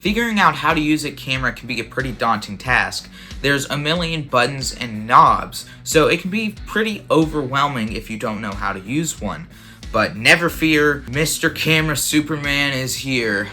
Figuring out how to use a camera can be a pretty daunting task. There's a million buttons and knobs, so it can be pretty overwhelming if you don't know how to use one. But never fear, Mr. Camera Superman is here.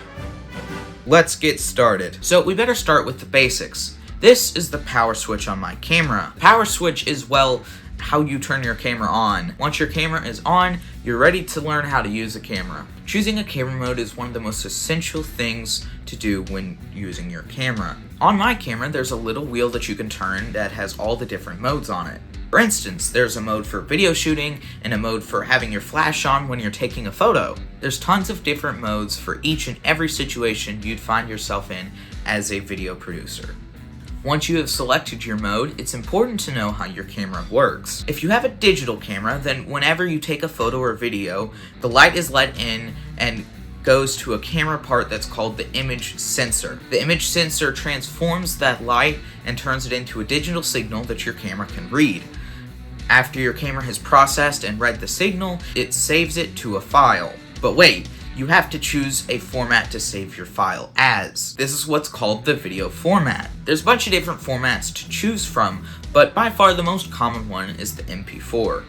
Let's get started. So we better start with the basics. This is the power switch on my camera. Power switch is, well, how you turn your camera on. Once your camera is on, you're ready to learn how to use a camera. Choosing a camera mode is one of the most essential things to do when using your camera. On my camera, there's a little wheel that you can turn that has all the different modes on it. For instance, there's a mode for video shooting and a mode for having your flash on when you're taking a photo. There's tons of different modes for each and every situation you'd find yourself in as a video producer. Once you have selected your mode, it's important to know how your camera works. If you have a digital camera, then whenever you take a photo or video, the light is let in and goes to a camera part that's called the image sensor. The image sensor transforms that light and turns it into a digital signal that your camera can read. After your camera has processed and read the signal, it saves it to a file. But wait, you have to choose a format to save your file as. This is what's called the video format. There's a bunch of different formats to choose from, but by far the most common one is the MP4.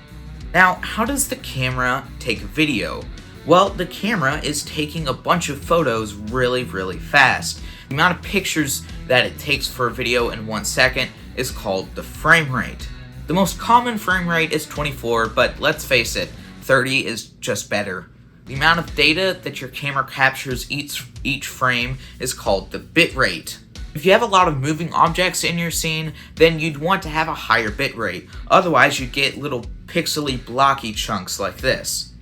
Now, how does the camera take video? Well, the camera is taking a bunch of photos really fast. The amount of pictures that it takes for a video in 1 second is called the frame rate. The most common frame rate is 24, but let's face it, 30 is just better. The amount of data that your camera captures each frame is called the bit rate. If you have a lot of moving objects in your scene, then you'd want to have a higher bit rate. Otherwise, you'd get little pixely blocky chunks like this.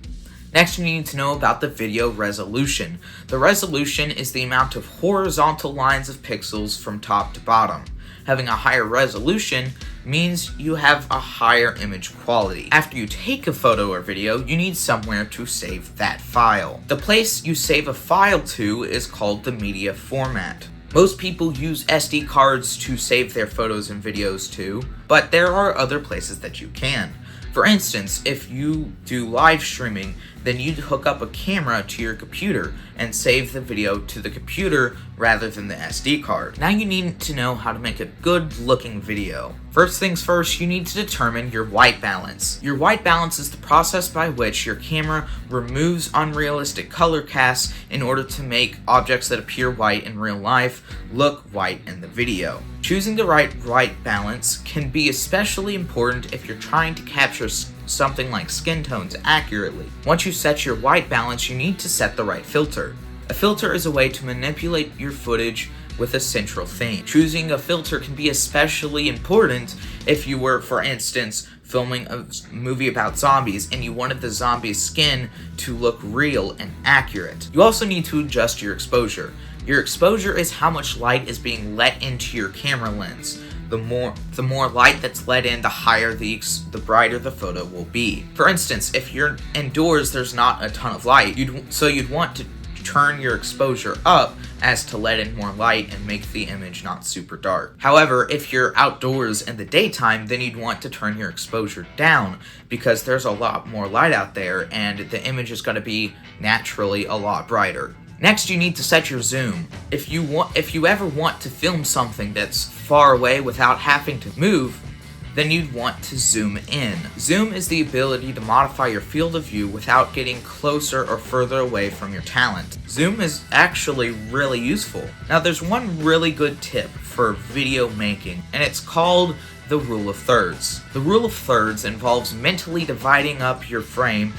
Next, you need to know about the video resolution. The resolution is the amount of horizontal lines of pixels from top to bottom. Having a higher resolution means you have a higher image quality. After you take a photo or video, you need somewhere to save that file. The place you save a file to is called the media format. Most people use SD cards to save their photos and videos to, but there are other places that you can. For instance, if you do live streaming, then you'd hook up a camera to your computer and save the video to the computer rather than the SD card. Now you need to know how to make a good looking video. First things first, you need to determine your white balance. Your white balance is the process by which your camera removes unrealistic color casts in order to make objects that appear white in real life look white in the video. Choosing the right white balance can be especially important if you're trying to capture something like skin tones accurately. Once you set your white balance, you need to set the right filter. A filter is a way to manipulate your footage with a central theme. Choosing a filter can be especially important if you were, for instance, filming a movie about zombies and you wanted the zombie's skin to look real and accurate. You also need to adjust your exposure. Your exposure is how much light is being let into your camera lens. The more light that's let in, the higher the brighter the photo will be. For instance, if you're indoors, there's not a ton of light, you'd want to turn your exposure up as to let in more light and make the image not super dark. However, if you're outdoors in the daytime, then you'd want to turn your exposure down because there's a lot more light out there and the image is going to be naturally a lot brighter. Next, you need to set your zoom. If you ever want to film something that's far away without having to move, then you'd want to zoom in. Zoom is the ability to modify your field of view without getting closer or further away from your talent. Zoom is actually really useful. Now, there's one really good tip for video making, and it's called the rule of thirds. The rule of thirds involves mentally dividing up your frame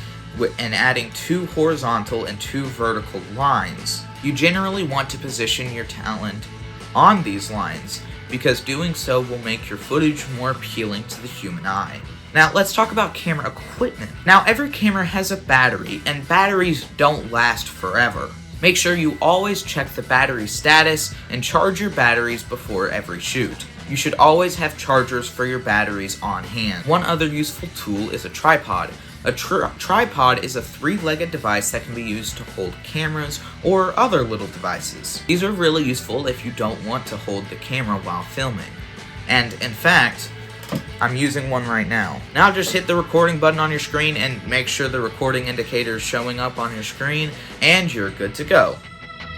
and adding 2 horizontal and 2 vertical lines. You generally want to position your talent on these lines because doing so will make your footage more appealing to the human eye. Now let's talk about camera equipment. Now every camera has a battery and batteries don't last forever. Make sure you always check the battery status and charge your batteries before every shoot. You should always have chargers for your batteries on hand. One other useful tool is a tripod. A tripod is a 3-legged device that can be used to hold cameras or other little devices. These are really useful if you don't want to hold the camera while filming. And in fact, I'm using one right now. Now just hit the recording button on your screen and make sure the recording indicator is showing up on your screen and you're good to go.